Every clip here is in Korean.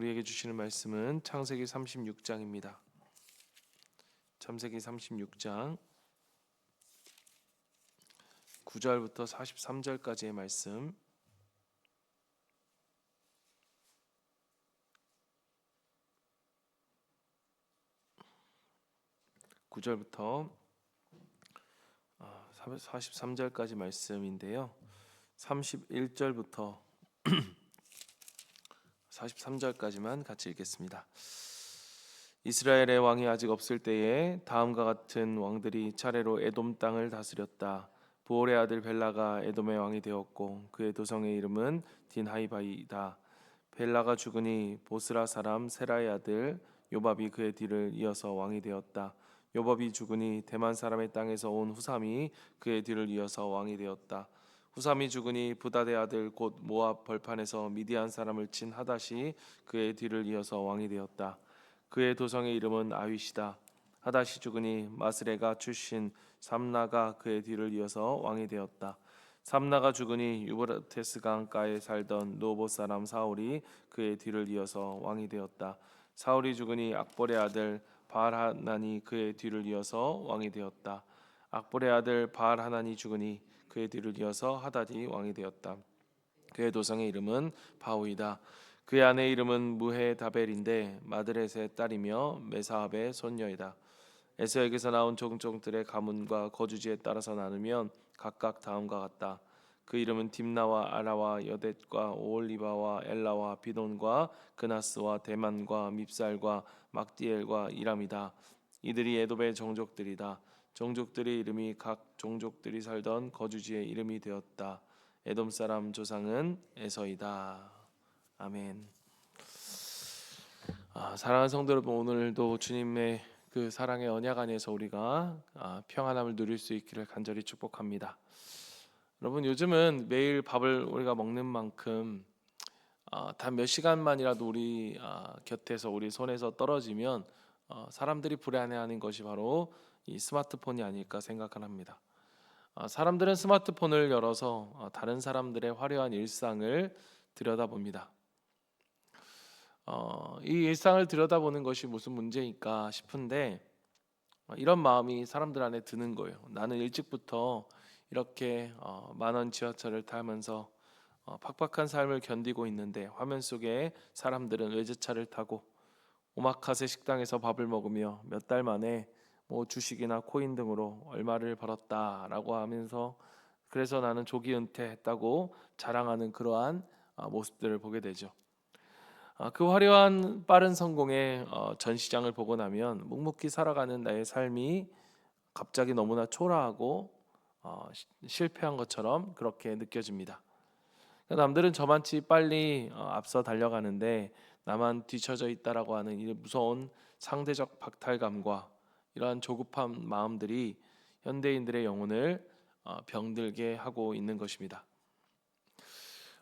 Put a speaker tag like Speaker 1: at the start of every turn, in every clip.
Speaker 1: 우리에게 주시는 말씀은 창세기 36장입니다. 창세기 36장 9절부터 43절까지의 말씀. (9절부터 43절까지) 말씀인데요. 31절부터 43절까지만 같이 읽겠습니다. 이스라엘의 왕이 아직 없을 때에 다음과 같은 왕들이 차례로 에돔 땅을 다스렸다. 부올의 아들 벨라가 에돔의 왕이 되었고 그의 도성의 이름은 딘하이바이다. 벨라가 죽으니 보스라 사람 세라의 아들 요밥이 그의 뒤를 이어서 왕이 되었다. 요밥이 죽으니 대만 사람의 땅에서 온 후삼이 그의 뒤를 이어서 왕이 되었다. 후삼이 죽으니 부다의 아들 곧 모압 벌판에서 미디안 사람을 친 하닷이 그의 뒤를 이어서 왕이 되었다. 그의 도성의 이름은 아윗이다. 하닷이 죽으니 마스레가 출신 삼나가 그의 뒤를 이어서 왕이 되었다. 삼나가 죽으니 유브라테스 강가에 살던 노보 사람 사울이 그의 뒤를 이어서 왕이 되었다. 사울이 죽으니 악볼의 아들 바알하난이 그의 뒤를 이어서 왕이 되었다. 악볼의 아들 바알하난이 죽으니 그의 뒤를 이어서 하닷이 왕이 되었다. 그의 도성의 이름은 바우이다. 그의 아내의 이름은 무헤다벨인데 마드렛의 딸이며 메사압의 손녀이다. 에서에게서 나온 종족들의 가문과 거주지에 따라서 나누면 각각 다음과 같다. 그 이름은 딥나와 아라와 여댓과 오올리바와 엘라와 비돈과 그나스와 대만과 밉살과 막디엘과 이람이다. 이들이 에돔의 종족들이다. 종족들의 이름이 각 종족들이 살던 거주지의 이름이 되었다. 에돔 사람 조상은 에서이다. 아멘. 사랑하는 성도 여러분, 오늘도 주님의 그 사랑의 언약 안에서 우리가 평안함을 누릴 수 있기를 간절히 축복합니다. 여러분, 요즘은 매일 밥을 우리가 먹는 만큼 단 몇 시간만이라도 우리 곁에서 우리 손에서 떨어지면 사람들이 불안해하는 것이 바로 이 스마트폰이 아닐까 생각을 합니다. 사람들은 스마트폰을 열어서 다른 사람들의 화려한 일상을 들여다봅니다. 이 일상을 들여다보는 것이 무슨 문제일까 싶은데 이런 마음이 사람들 안에 드는 거예요. 나는 일찍부터 이렇게 만원 지하철을 타면서 팍팍한 삶을 견디고 있는데 화면 속에 사람들은 외제차를 타고 오마카세 식당에서 밥을 먹으며 몇 달 만에 뭐 주식이나 코인 등으로 얼마를 벌었다라고 하면서 그래서 나는 조기 은퇴했다고 자랑하는 그러한 모습들을 보게 되죠. 그 화려한 빠른 성공의 전시장을 보고 나면 묵묵히 살아가는 나의 삶이 갑자기 너무나 초라하고 실패한 것처럼 그렇게 느껴집니다. 남들은 저만치 빨리 앞서 달려가는데 나만 뒤처져 있다라고 하는 이 무서운 상대적 박탈감과 이러한 조급한 마음들이 현대인들의 영혼을 병들게 하고 있는 것입니다.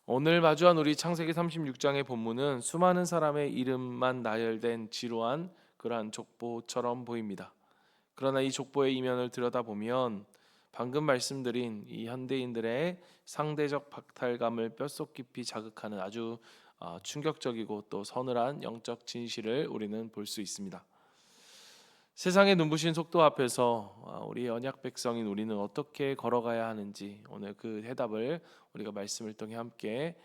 Speaker 1: 오늘 마주한 우리 창세기 36장의 본문은 수많은 사람의 이름만 나열된 지루한 그러한 족보처럼 보입니다. 그러나 이 족보의 이면을 들여다보면 방금 말씀드린 이 현대인들의 상대적 박탈감을 뼛속 깊이 자극하는 아주 충격적이고 또 서늘한 영적 진실을 우리는 볼 수 있습니다. 세상의 눈부신 속도 앞에서 우리 언약 백성인 우리는 어떻게 걸어가야 하는지 오늘 그 해답을 우리가 말씀을 통해 함께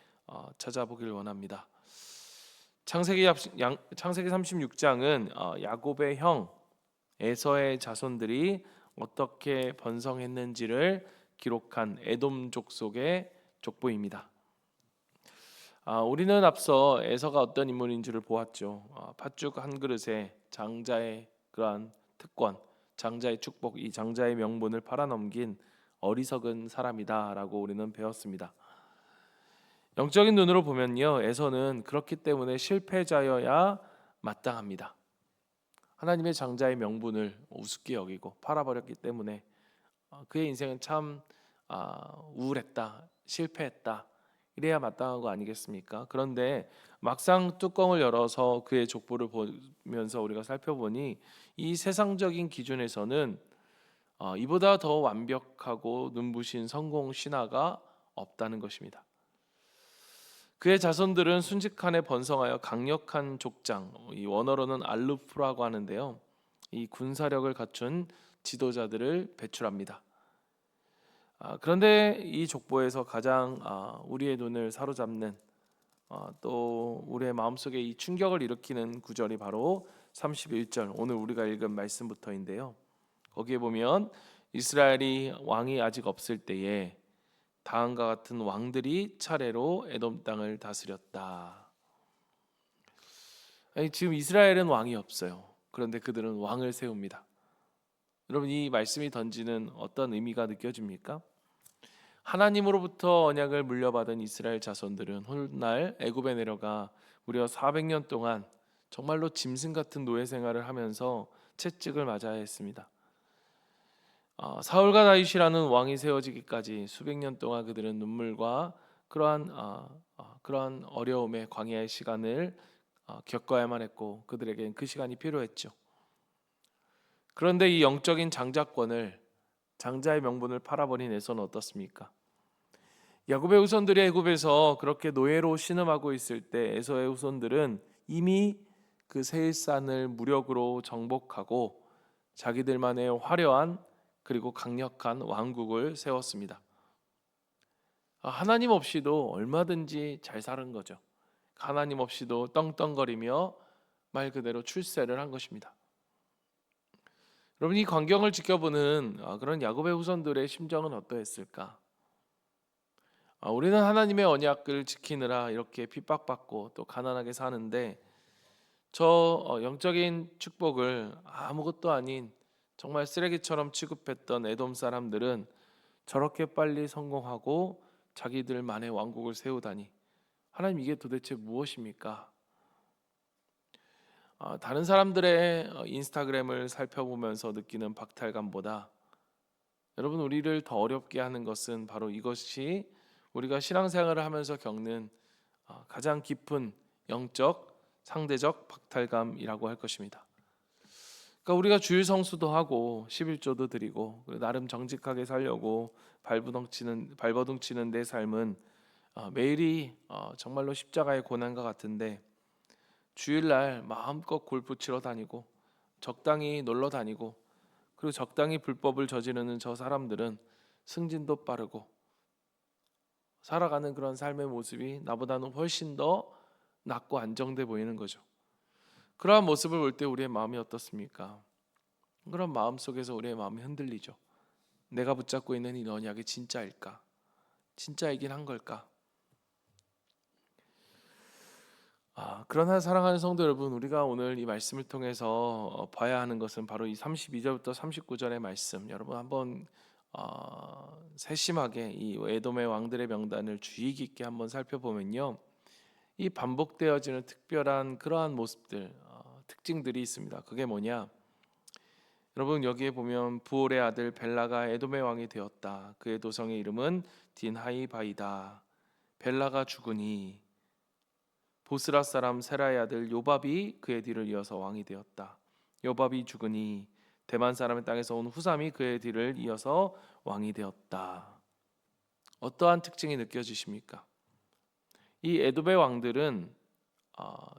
Speaker 1: 찾아보길 원합니다. 창세기 36장은 야곱의 형 에서의 자손들이 어떻게 번성했는지를 기록한 에돔 족속의 족보입니다. 우리는 앞서 에서가 어떤 인물인지를 보았죠. 팥죽 한 그릇에 장자의 그러한 특권, 장자의 축복, 이 장자의 명분을 팔아넘긴 어리석은 사람이다라고 우리는 배웠습니다. 영적인 눈으로 보면요, 에서는 그렇기 때문에 실패자여야 마땅합니다. 하나님의 장자의 명분을 우습게 여기고 팔아버렸기 때문에 그의 인생은 참 우울했다, 실패했다, 이래야 마땅한 거 아니겠습니까? 그런데 막상 뚜껑을 열어서 그의 족보를 보면서 우리가 살펴보니 이 세상적인 기준에서는 이보다 더 완벽하고 눈부신 성공 신화가 없다는 것입니다. 그의 자손들은 순직간에 번성하여 강력한 족장, 이 원어로는 알루프라고 하는데요, 이 군사력을 갖춘 지도자들을 배출합니다. 그런데 이 족보에서 가장 우리의 눈을 사로잡는, 또 우리의 마음속에 이 충격을 일으키는 구절이 바로 31절, 오늘 우리가 읽은 말씀부터인데요. 거기에 보면 이스라엘이 왕이 아직 없을 때에 다음과 같은 왕들이 차례로 에돔 땅을 다스렸다. 아니, 지금 이스라엘은 왕이 없어요. 그런데 그들은 왕을 세웁니다. 여러분, 이 말씀이 던지는 어떤 의미가 느껴집니까? 하나님으로부터 언약을 물려받은 이스라엘 자손들은 훗날 애굽에 내려가 무려 400년 동안 정말로 짐승 같은 노예 생활을 하면서 채찍을 맞아야 했습니다. 사울과 다윗이라는 왕이 세워지기까지 수백 년 동안 그들은 눈물과 그러한 어려움의 광야의 시간을 겪어야만 했고, 그들에겐 그 시간이 필요했죠. 그런데 이 영적인 장자권을, 장자의 명분을 팔아버린 에서는 어떻습니까? 야곱의 후손들이 애굽에서 그렇게 노예로 신음하고 있을 때 에서의 후손들은 이미 그 세일산을 무력으로 정복하고 자기들만의 화려한 그리고 강력한 왕국을 세웠습니다. 하나님 없이도 얼마든지 잘 사는 거죠. 하나님 없이도 떵떵거리며 말 그대로 출세를 한 것입니다. 여러분, 이 광경을 지켜보는 그런 야곱의 후손들의 심정은 어떠했을까? 우리는 하나님의 언약을 지키느라 이렇게 핍박받고 또 가난하게 사는데, 저 영적인 축복을 아무것도 아닌 정말 쓰레기처럼 취급했던 에돔 사람들은 저렇게 빨리 성공하고 자기들만의 왕국을 세우다니, 하나님, 이게 도대체 무엇입니까? 다른 사람들의 인스타그램을 살펴보면서 느끼는 박탈감보다 여러분, 우리를 더 어렵게 하는 것은 바로 이것이 우리가 신앙생활을 하면서 겪는 가장 깊은 영적 상대적 박탈감이라고 할 것입니다. 그러니까 우리가 주일 성수도 하고 11조도 드리고 나름 정직하게 살려고 발버둥치는 내 삶은 매일이 정말로 십자가의 고난과 같은데, 주일날 마음껏 골프 치러 다니고 적당히 놀러 다니고 그리고 적당히 불법을 저지르는 저 사람들은 승진도 빠르고 살아가는 그런 삶의 모습이 나보다는 훨씬 더 낫고 안정돼 보이는 거죠. 그러한 모습을 볼 때 우리의 마음이 어떻습니까? 그런 마음 속에서 우리의 마음이 흔들리죠. 내가 붙잡고 있는 이 언약이 진짜일까? 진짜이긴 한 걸까? 그러나 사랑하는 성도 여러분, 우리가 오늘 이 말씀을 통해서 봐야 하는 것은 바로 이 32절부터 39절의 말씀. 여러분, 한번 세심하게 이 에돔의 왕들의 명단을 주의 깊게 한번 살펴보면요, 이 반복되어지는 특별한 그러한 모습들, 특징들이 있습니다. 그게 뭐냐? 여러분, 여기에 보면 부올의 아들 벨라가 에돔의 왕이 되었다. 그의 도성의 이름은 딘하이바이다. 벨라가 죽으니 보스라 사람 세라의 아들 요밥이 그의 뒤를 이어서 왕이 되었다. 요밥이 죽으니 대만 사람의 땅에서 온 후삼이 그의 뒤를 이어서 왕이 되었다. 어떠한 특징이 느껴지십니까? 이 에돔의 왕들은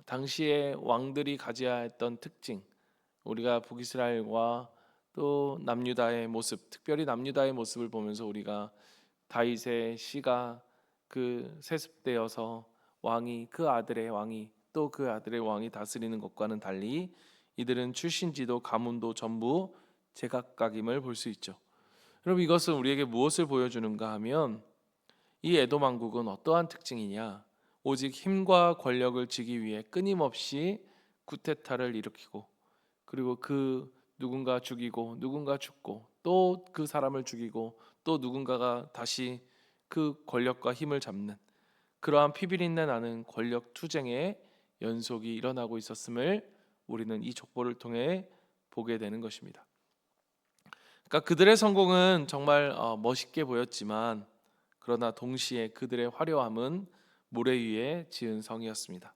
Speaker 1: 당시에 왕들이 가져야 했던 특징, 우리가 북이스라엘과 또 남유다의 모습, 특별히 남유다의 모습을 보면서 우리가 다윗의 씨가 그 세습되어서 왕이 그 아들의 왕이 또 그 아들의 왕이 다스리는 것과는 달리 이들은 출신지도 가문도 전부 제각각임을 볼 수 있죠. 여러분, 이것은 우리에게 무엇을 보여주는가 하면 이 에돔 왕국은 어떠한 특징이냐? 오직 힘과 권력을 쥐기 위해 끊임없이 쿠데타를 일으키고 그리고 그 누군가 죽이고 누군가 죽고 또 그 사람을 죽이고 또 누군가가 다시 그 권력과 힘을 잡는 그러한 피비린내 나는 권력 투쟁의 연속이 일어나고 있었음을 우리는 이 족보를 통해 보게 되는 것입니다. 그러니까 그들의 성공은 정말 멋있게 보였지만, 그러나 동시에 그들의 화려함은 모래 위에 지은 성이었습니다.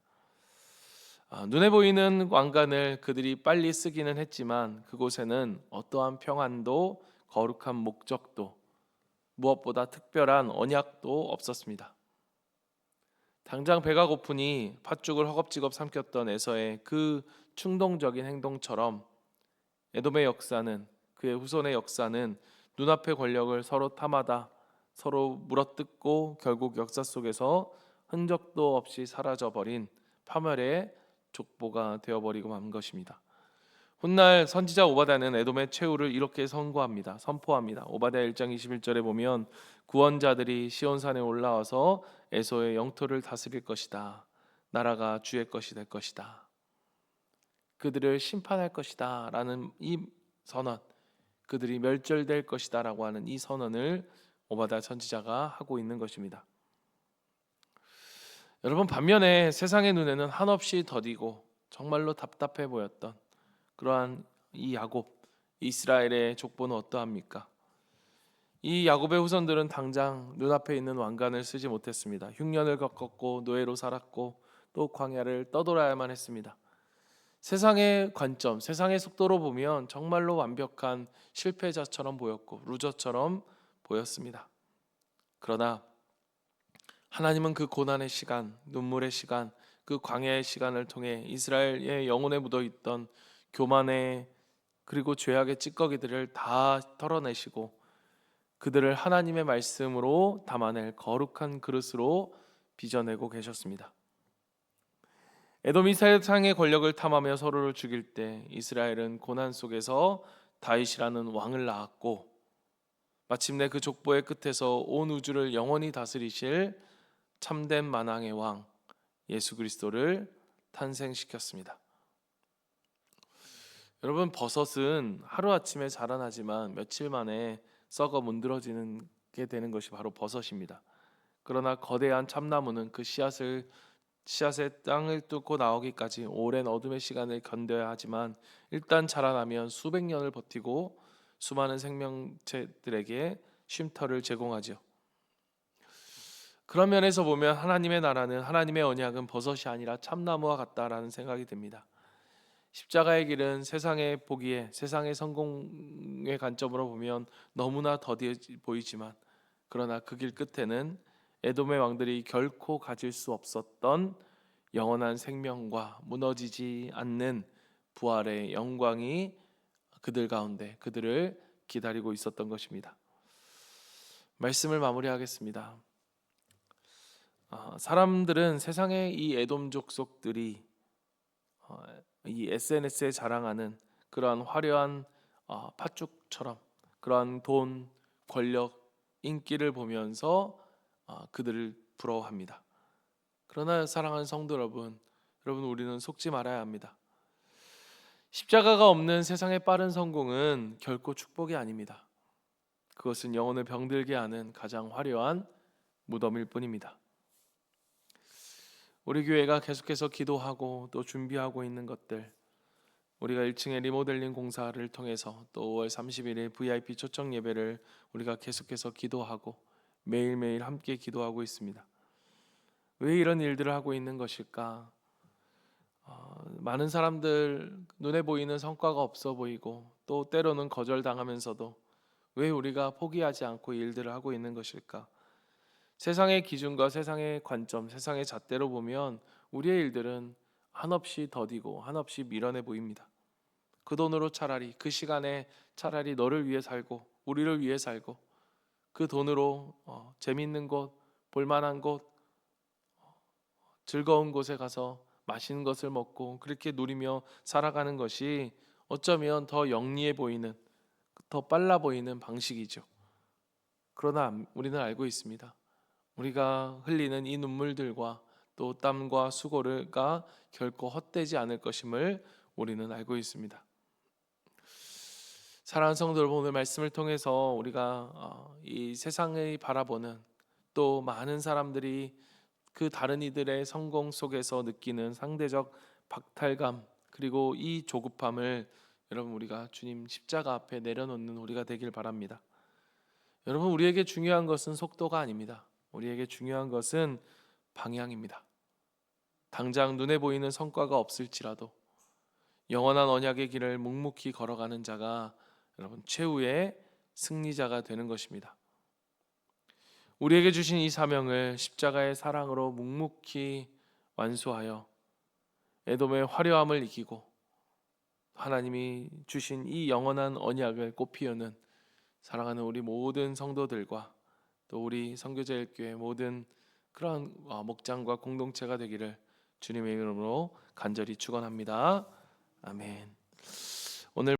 Speaker 1: 눈에 보이는 왕관을 그들이 빨리 쓰기는 했지만 그곳에는 어떠한 평안도 거룩한 목적도 무엇보다 특별한 언약도 없었습니다. 당장 배가 고프니 팥죽을 허겁지겁 삼켰던 에서의 그 충동적인 행동처럼 에돔의 역사는, 그의 후손의 역사는 눈앞의 권력을 서로 탐하다 서로 물어뜯고 결국 역사 속에서 흔적도 없이 사라져버린 파멸의 족보가 되어버리고 만 것입니다. 훗날 선지자 오바댜는 에돔의 최후를 이렇게 선포합니다. 오바댜 1장 21절에 보면 구원자들이 시온산에 올라와서 에서의 영토를 다스릴 것이다. 나라가 주의 것이 될 것이다. 그들을 심판할 것이다 라는 이 선언, 그들이 멸절될 것이다 라고 하는 이 선언을 오바댜 선지자가 하고 있는 것입니다. 여러분, 반면에 세상의 눈에는 한없이 더디고 정말로 답답해 보였던 그러한 이 야곱, 이스라엘의 족보는 어떠합니까? 이 야곱의 후손들은 당장 눈앞에 있는 왕관을 쓰지 못했습니다. 흉년을 겪었고 노예로 살았고 또 광야를 떠돌아야만 했습니다. 세상의 관점, 세상의 속도로 보면 정말로 완벽한 실패자처럼 보였고 루저처럼 보였습니다. 그러나 하나님은 그 고난의 시간, 눈물의 시간, 그 광야의 시간을 통해 이스라엘의 영혼에 묻어있던 교만의 그리고 죄악의 찌꺼기들을 다 털어내시고 그들을 하나님의 말씀으로 담아낼 거룩한 그릇으로 빚어내고 계셨습니다. 에돔이 세상의 권력을 탐하며 서로를 죽일 때 이스라엘은 고난 속에서 다윗이라는 왕을 낳았고 마침내 그 족보의 끝에서 온 우주를 영원히 다스리실 참된 만왕의 왕 예수 그리스도를 탄생시켰습니다. 여러분, 버섯은 하루아침에 자라나지만 며칠 만에 썩어 문드러지는 게 되는 것이 바로 버섯입니다. 그러나 거대한 참나무는 그 씨앗의 땅을 뚫고 나오기까지 오랜 어둠의 시간을 견뎌야 하지만 일단 자라나면 수백 년을 버티고 수많은 생명체들에게 쉼터를 제공하죠. 그런 면에서 보면 하나님의 나라는, 하나님의 언약은 버섯이 아니라 참나무와 같다라는 생각이 듭니다. 십자가의 길은 세상의 보기에, 세상의 성공의 관점으로 보면 너무나 더디해 보이지만 그러나 그 길 끝에는 에돔의 왕들이 결코 가질 수 없었던 영원한 생명과 무너지지 않는 부활의 영광이 그들 가운데 그들을 기다리고 있었던 것입니다. 말씀을 마무리하겠습니다. 사람들은 세상의 이 에돔 족속들이 이 SNS에 자랑하는 그러한 화려한 팥죽처럼 그러한 돈, 권력, 인기를 보면서 그들을 부러워합니다. 그러나 사랑하는 성도 여러분, 우리는 속지 말아야 합니다. 십자가가 없는 세상의 빠른 성공은 결코 축복이 아닙니다. 그것은 영혼을 병들게 하는 가장 화려한 무덤일 뿐입니다. 우리 교회가 계속해서 기도하고 또 준비하고 있는 것들, 우리가 1층의 리모델링 공사를 통해서 또 5월 31일 VIP 초청 예배를 우리가 계속해서 기도하고 매일매일 함께 기도하고 있습니다. 왜 이런 일들을 하고 있는 것일까? 많은 사람들 눈에 보이는 성과가 없어 보이고 또 때로는 거절당하면서도 왜 우리가 포기하지 않고 일들을 하고 있는 것일까? 세상의 기준과 세상의 관점, 세상의 잣대로 보면 우리의 일들은 한없이 더디고 한없이 미련해 보입니다. 그 돈으로 차라리, 그 시간에 차라리 너를 위해 살고 우리를 위해 살고 그 돈으로 재미있는 곳, 볼만한 곳, 즐거운 곳에 가서 맛있는 것을 먹고 그렇게 누리며 살아가는 것이 어쩌면 더 영리해 보이는, 더 빨라 보이는 방식이죠. 그러나 우리는 알고 있습니다. 우리가 흘리는 이 눈물들과 또 땀과 수고가 결코 헛되지 않을 것임을 우리는 알고 있습니다. 사랑하는 성도 여러분, 오늘 말씀을 통해서 우리가 이 세상을 바라보는 또 많은 사람들이 그 다른 이들의 성공 속에서 느끼는 상대적 박탈감 그리고 이 조급함을 여러분 우리가 주님 십자가 앞에 내려놓는 우리가 되길 바랍니다. 여러분, 우리에게 중요한 것은 속도가 아닙니다. 우리에게 중요한 것은 방향입니다. 당장 눈에 보이는 성과가 없을지라도 영원한 언약의 길을 묵묵히 걸어가는 자가 여러분 최후의 승리자가 되는 것입니다. 우리에게 주신 이 사명을 십자가의 사랑으로 묵묵히 완수하여 에돔의 화려함을 이기고 하나님이 주신 이 영원한 언약을 꽃피우는 사랑하는 우리 모든 성도들과 또 우리 선교제일교회 모든 그러한 목장과 공동체가 되기를 주님의 이름으로 간절히 축원합니다. 아멘. 오늘